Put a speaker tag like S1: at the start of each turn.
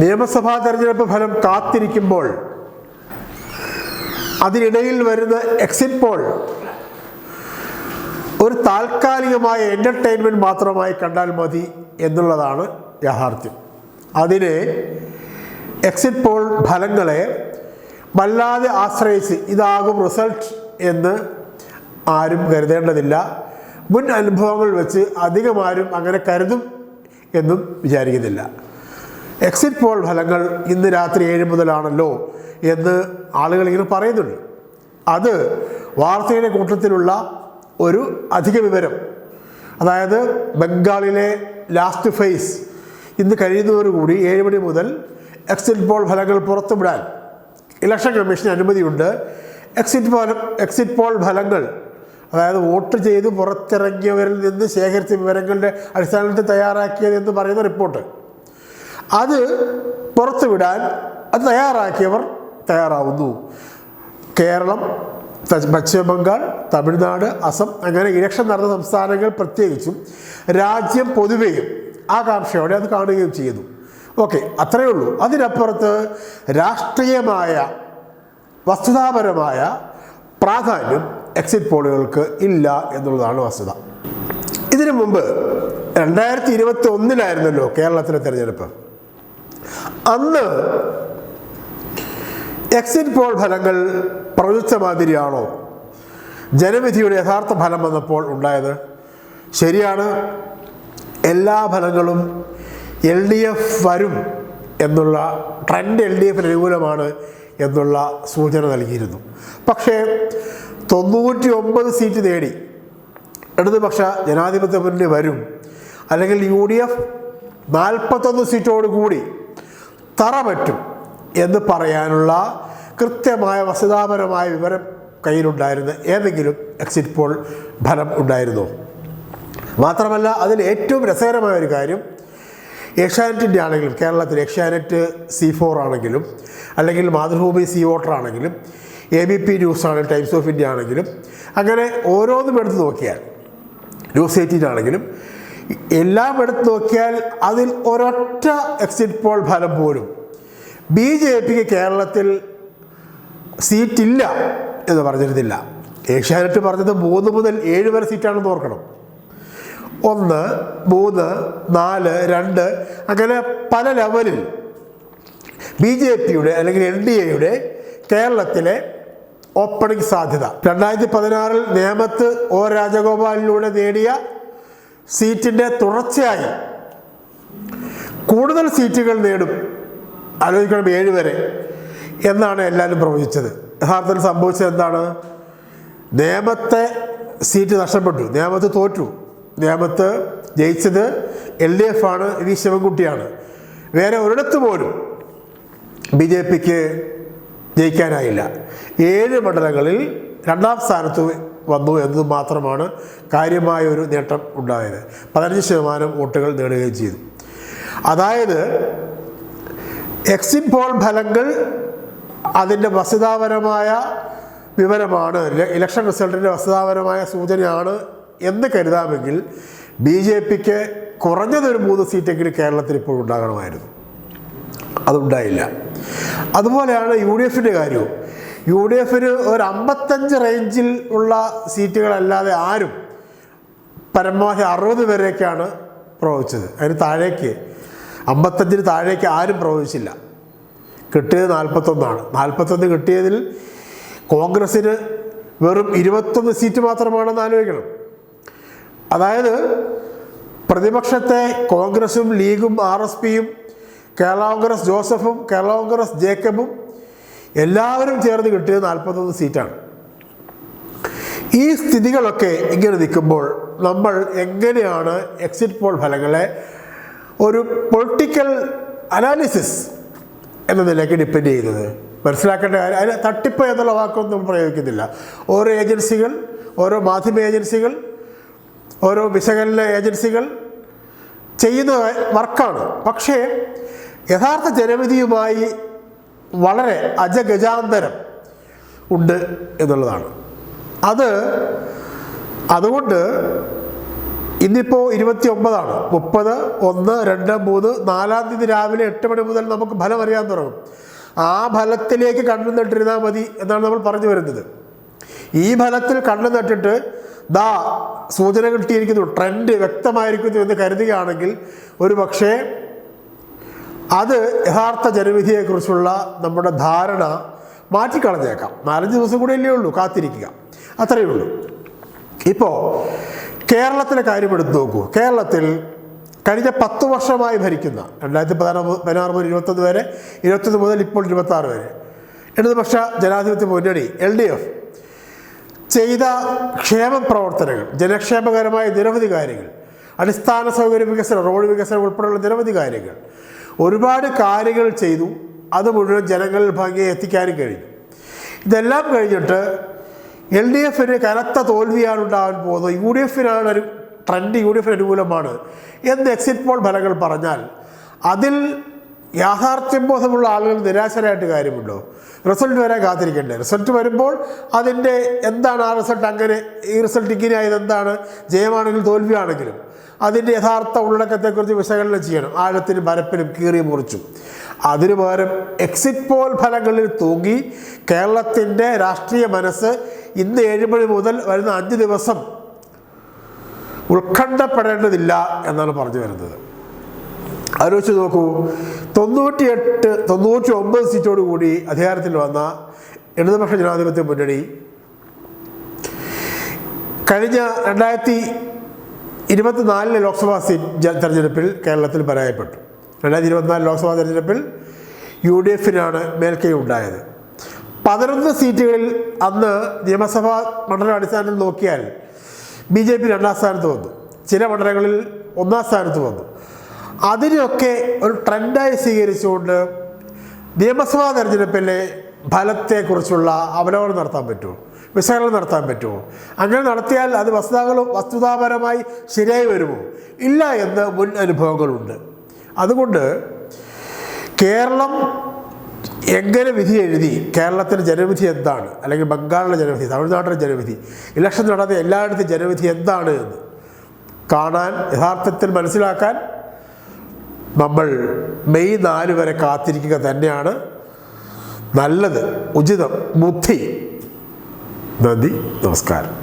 S1: നിയമസഭാ തെരഞ്ഞെടുപ്പ് ഫലം കാത്തിരിക്കുമ്പോൾ അതിനിടയിൽ വരുന്ന എക്സിറ്റ് പോൾ ഒരു താൽക്കാലികമായ എൻ്റർടൈൻമെൻറ്റ് മാത്രമായി കണ്ടാൽ മതി എന്നുള്ളതാണ് യാഥാർത്ഥ്യം. അതിനെ എക്സിറ്റ് പോൾ ഫലങ്ങളെ വല്ലാതെ ആശ്രയിച്ച് ഇതാകും റിസൾട്ട് എന്ന് ആരും കരുതേണ്ടതില്ല. മുൻ അനുഭവങ്ങൾ വെച്ച് അധികമാരും അങ്ങനെ കരുതും എന്നും വിചാരിക്കുന്നില്ല. എക്സിറ്റ് പോൾ ഫലങ്ങൾ ഇന്ന് രാത്രി 7 മുതലാണല്ലോ എന്ന് ആളുകൾ ഇങ്ങനെ പറയുന്നുണ്ട്. അത് വാർത്തയുടെ കൂട്ടത്തിലുള്ള ഒരു അധിക വിവരം. അതായത് ബംഗാളിലെ ലാസ്റ്റ് ഫേസ് ഇന്ന് കഴിയുന്നതോടുകൂടി 7 മണി മുതൽ എക്സിറ്റ് പോൾ ഫലങ്ങൾ പുറത്തുവിടാൻ ഇലക്ഷൻ കമ്മീഷന് അനുമതിയുണ്ട്. എക്സിറ്റ് പോൾ ഫലങ്ങൾ, അതായത് വോട്ട് ചെയ്ത് പുറത്തിറങ്ങിയവരിൽ നിന്ന് ശേഖരിച്ച വിവരങ്ങളുടെ അടിസ്ഥാനത്തിൽ തയ്യാറാക്കിയതെന്ന് പറയുന്ന റിപ്പോർട്ട്, അത് പുറത്തുവിടാൻ അത് തയ്യാറാക്കിയവർ തയ്യാറാവുന്നു. കേരളം, പശ്ചിമ ബംഗാൾ, തമിഴ്നാട്, അസം അങ്ങനെ ഇലക്ഷൻ നടന്ന സംസ്ഥാനങ്ങൾ പ്രത്യേകിച്ചും രാജ്യം പൊതുവെയും ആകാംക്ഷയോടെ അത് കാണുകയും ചെയ്യുന്നു. ഓക്കെ, അത്രയേ ഉള്ളൂ. അതിനപ്പുറത്ത് രാഷ്ട്രീയമായ വസ്തുതാപരമായ പ്രാധാന്യം എക്സിറ്റ് പോളുകൾക്ക് ഇല്ല എന്നുള്ളതാണ് വസ്തുത. ഇതിനു മുമ്പ് 2021 കേരളത്തിലെ തെരഞ്ഞെടുപ്പ്. അന്ന് എക്സിറ്റ് പോൾ ഫലങ്ങൾ പ്രവചിച്ച മാതിരിയാണോ ജനവിധിയുടെ യഥാർത്ഥ ഫലം വന്നപ്പോൾ ഉണ്ടായത്? ശരിയാണ്, എല്ലാ ഫലങ്ങളും LDF വരും എന്നുള്ള ട്രെൻഡ് LDF അനുകൂലമാണ് എന്നുള്ള സൂചന നൽകിയിരുന്നു. പക്ഷേ 99 സീറ്റ് നേടി ഇടതുപക്ഷ ജനാധിപത്യ മുന്നണി വരും, അല്ലെങ്കിൽ UDF 41 സീറ്റോടുകൂടി തറ പറ്റും എന്ന് പറയാനുള്ള കൃത്യമായ വസ്തുതാപരമായ വിവരം കയ്യിലുണ്ടായിരുന്ന ഏതെങ്കിലും എക്സിറ്റ് പോൾ ഫലം ഉണ്ടായിരുന്നോ? മാത്രമല്ല, അതിൽ ഏറ്റവും രസകരമായ ഒരു കാര്യം, ഏഷ്യാനെറ്റിൻ്റെ ആണെങ്കിലും, കേരളത്തിൽ ഏഷ്യാനെറ്റ് C4 ആണെങ്കിലും, അല്ലെങ്കിൽ മാതൃഭൂമി C വോട്ടർ ആണെങ്കിലും, ABP ന്യൂസ് ആണെങ്കിലും, ടൈംസ് ഓഫ് ഇന്ത്യ ആണെങ്കിലും, അങ്ങനെ ഓരോന്നും എടുത്ത് നോക്കിയാൽ, ന്യൂസ് 18 ആണെങ്കിലും, എല്ലാം എടുത്ത് നോക്കിയാൽ അതിൽ ഒരൊറ്റ എക്സിറ്റ് പോൾ ഫലം പോലും BJPക്ക് കേരളത്തിൽ സീറ്റില്ല എന്ന് പറഞ്ഞിരുന്നില്ല. ഏഷ്യാനെറ്റ് പറഞ്ഞത് 3 മുതൽ 7 വരെ സീറ്റാണെന്ന് ഓർക്കണം. 1, 3, 4, 2 അങ്ങനെ പല ലെവലിൽ BJPയുടെ അല്ലെങ്കിൽ NDAയുടെ കേരളത്തിലെ ഓപ്പണിംഗ് സാധ്യത. 2016 നേമത്ത് O രാജഗോപാലിലൂടെ നേടിയ സീറ്റിൻ്റെ തുടർച്ചയായി കൂടുതൽ സീറ്റുകൾ നേടും, ആലോചിക്കണം, 7 വരെ എന്നാണ് എല്ലാവരും പ്രവചിച്ചത്. യഥാർത്ഥത്തിൽ സംഭവിച്ചത് എന്താണ്? നേമത്തെ സീറ്റ് നഷ്ടപ്പെട്ടു, നേമത്ത് തോറ്റു. നേമത്ത് ജയിച്ചത് LDF ആണ്, വി ശിവൻകുട്ടിയാണ്. വേറെ ഒരിടത്ത് പോലും BJPക്ക് ജയിക്കാനായില്ല. 7 മണ്ഡലങ്ങളിൽ 2ാം സ്ഥാനത്ത് വന്നു എന്നത് മാത്രമാണ് കാര്യമായ ഒരു നേട്ടം ഉണ്ടായത്. 15% വോട്ടുകൾ നേടുകയും ചെയ്തു. അതായത് എക്സിറ്റ് പോൾ ഫലങ്ങൾ അതിൻ്റെ വസ്തുതാപരമായ വിവരമാണ്, ഇലക്ഷൻ റിസൾട്ടിൻ്റെ വസ്തുതാപരമായ സൂചനയാണ് എന്ന് കരുതാമെങ്കിൽ BJPക്ക് കുറഞ്ഞതൊരു 3 സീറ്റെങ്കിലും കേരളത്തിൽ ഇപ്പോൾ ഉണ്ടാകണമായിരുന്നു. അതുണ്ടായില്ല. അതുപോലെയാണ് UDFൻ്റെ കാര്യവും. UDFന് ഒരു 55 റേഞ്ചിൽ ഉള്ള സീറ്റുകളല്ലാതെ ആരും പരമാവധി 60 വരെയൊക്കെയാണ് പ്രവചിച്ചത്. അതിന് താഴേക്ക് 55 താഴേക്ക് ആരും പ്രവചിച്ചില്ല. കിട്ടിയത് 41 ആണ്. 41 കിട്ടിയതിൽ കോൺഗ്രസ്സിന് വെറും 21 സീറ്റ് മാത്രമാണെന്ന് ആലോചിക്കണം. അതായത് പ്രതിപക്ഷത്തെ കോൺഗ്രസും ലീഗും RSPയും കേരള കോൺഗ്രസ് ജോസഫും കേരള കോൺഗ്രസ് ജേക്കബും എല്ലാവരും ചേർന്ന് കിട്ടിയത് 41 സീറ്റാണ്. ഈ സ്ഥിതികളൊക്കെ ഇങ്ങനെ നിൽക്കുമ്പോൾ നമ്മൾ എങ്ങനെയാണ് എക്സിറ്റ് പോൾ ഫലങ്ങളെ ഒരു പൊളിറ്റിക്കൽ അനാലിസിസ് എന്ന നിലയ്ക്ക് ഡിപ്പെൻഡ് ചെയ്യുന്നത്? മനസ്സിലാക്കേണ്ട കാര്യം, അതിന് തട്ടിപ്പ് എന്നുള്ള വാക്കൊന്നും നമ്മൾ പ്രയോഗിക്കുന്നില്ല. ഓരോ ഏജൻസികൾ, ഓരോ മാധ്യമ ഏജൻസികൾ, ഓരോ വിശകലന ഏജൻസികൾ ചെയ്യുന്ന വർക്കാണ്. പക്ഷേ യഥാർത്ഥ ജനവിധിയുമായി വളരെ അജഗജാന്തരം ഉണ്ട് എന്നുള്ളതാണ്. അതുകൊണ്ട് ഇന്നിപ്പോൾ 29 30, 1, 2, 3, 4-ാം തീയതി രാവിലെ 8 മണി മുതൽ നമുക്ക് ഫലം അറിയാൻ തുടങ്ങും. ആ ഫലത്തിലേക്ക് കണ്ണു നട്ടിരുന്നാൽ മതി എന്നാണ് നമ്മൾ പറഞ്ഞു വരുന്നത്. ഈ ഫലത്തിൽ കണ്ണു നട്ടിട്ട് സൂചന കിട്ടിയിരിക്കുന്നു, ട്രെൻഡ് വ്യക്തമായിരിക്കുന്നു എന്ന് കരുതുകയാണെങ്കിൽ ഒരു പക്ഷേ അത് യഥാർത്ഥ ജനവിധിയെക്കുറിച്ചുള്ള നമ്മുടെ ധാരണ മാറ്റിക്കളഞ്ഞേക്കാം. 4-5 ദിവസം കൂടെയല്ലേ ഉള്ളൂ, കാത്തിരിക്കുക, അത്രയേ ഉള്ളൂ. ഇപ്പോൾ കേരളത്തിലെ കാര്യം എടുത്ത് നോക്കൂ. കേരളത്തിൽ കഴിഞ്ഞ 10 വർഷമായി ഭരിക്കുന്ന 2016 മുതൽ 21 വരെ, 21 മുതൽ ഇപ്പോൾ 26 വരെ ഇടതുപക്ഷ ജനാധിപത്യ മുന്നണി LDF ചെയ്ത ക്ഷേമ പ്രവർത്തനങ്ങൾ, ജനക്ഷേമകരമായ നിരവധി കാര്യങ്ങൾ, അടിസ്ഥാന സൗകര്യ വികസനം, റോഡ് വികസനം ഉൾപ്പെടെയുള്ള നിരവധി കാര്യങ്ങൾ, ഒരുപാട് കാര്യങ്ങൾ ചെയ്തു. അത് മുഴുവൻ ജനങ്ങളിൽ ഭംഗിയെ എത്തിക്കാനും കഴിഞ്ഞു. ഇതെല്ലാം കഴിഞ്ഞിട്ട് LDFന് കനത്ത തോൽവിയാണ് ഉണ്ടാകാൻ പോകുന്നത്, UDFനാണ് ഒരു ട്രെൻഡ്, UDF അനുകൂലമാണ് എന്ന് എക്സിറ്റ് പോൾ ഫലങ്ങൾ പറഞ്ഞാൽ അതിൽ യാഥാർത്ഥ്യബോധമുള്ള ആളുകൾ നിരാശരായിട്ട് കാര്യമുണ്ടോ? റിസൾട്ട് വരാൻ കാത്തിരിക്കണ്ടേ? റിസൾട്ട് വരുമ്പോൾ അതിൻ്റെ എന്താണ് ആ റിസൾട്ട്, അങ്ങനെ ഈ റിസൾട്ട് ഇങ്ങനെയായത് എന്താണ്, ജയമാണെങ്കിലും തോൽവിയാണെങ്കിലും അതിൻ്റെ യഥാർത്ഥ ഉള്ളടക്കത്തെക്കുറിച്ച് വിശകലനം ചെയ്യണം, ആഴത്തിനും പരപ്പിനും കീറി മുറിച്ചും. അതിനു പകരം എക്സിറ്റ് പോൾ ഫലങ്ങളിൽ തൂങ്ങി കേരളത്തിൻ്റെ രാഷ്ട്രീയ മനസ്സ് ഇന്ന് 7 മണി മുതൽ വരുന്ന 5 ദിവസം ഉത്കണ്ഠപ്പെടേണ്ടതില്ല എന്നാണ് പറഞ്ഞു വരുന്നത്. ആലോചിച്ച് നോക്കൂ, 99 സീറ്റോടു കൂടി അധികാരത്തിൽ വന്ന ഇടതുപക്ഷ ജനാധിപത്യ മുന്നണി കഴിഞ്ഞ 2024 ലോക്സഭാ തെരഞ്ഞെടുപ്പിൽ കേരളത്തിൽ പരാജയപ്പെട്ടു. 2024 ലോക്സഭാ തെരഞ്ഞെടുപ്പിൽ UDFനാണ് മേൽക്കൈ ഉണ്ടായത്. 11 സീറ്റുകളിൽ അന്ന് നിയമസഭാ മണ്ഡല അടിസ്ഥാനത്തിൽ നോക്കിയാൽ BJP 2-ാം സ്ഥാനത്ത് വന്നു, ചില മണ്ഡലങ്ങളിൽ 1-ാം സ്ഥാനത്ത് വന്നു. അതിനെയൊക്കെ ഒരു ട്രെൻഡായി സ്വീകരിച്ചുകൊണ്ട് നിയമസഭാ തെരഞ്ഞെടുപ്പിലെ ഫലത്തെക്കുറിച്ചുള്ള അവലോകനം നടത്താൻ പറ്റുമോ, വിശകലനം നടത്താൻ പറ്റുമോ? അങ്ങനെ നടത്തിയാൽ അത് വസ്തുതാപരമായി ശരിയായി വരുമോ? ഇല്ല എന്ന് മുൻ അനുഭവങ്ങളുണ്ട്. അതുകൊണ്ട് കേരളം എങ്ങനെ വിധി എഴുതി, കേരളത്തിൻ്റെ ജനവിധി എന്താണ്, അല്ലെങ്കിൽ ബംഗാളിലെ ജനവിധി, തമിഴ്നാട്ടിലെ ജനവിധി, ഇലക്ഷൻ നടന്ന എല്ലായിടത്തും ജനവിധി എന്താണ് എന്ന് കാണാൻ, യഥാർത്ഥത്തിൽ മനസ്സിലാക്കാൻ നമ്മൾ മെയ് 4 വരെ കാത്തിരിക്കുക തന്നെയാണ് നല്ലത്, ഉചിതം, ബുദ്ധി. നന്ദി, നമസ്കാരം.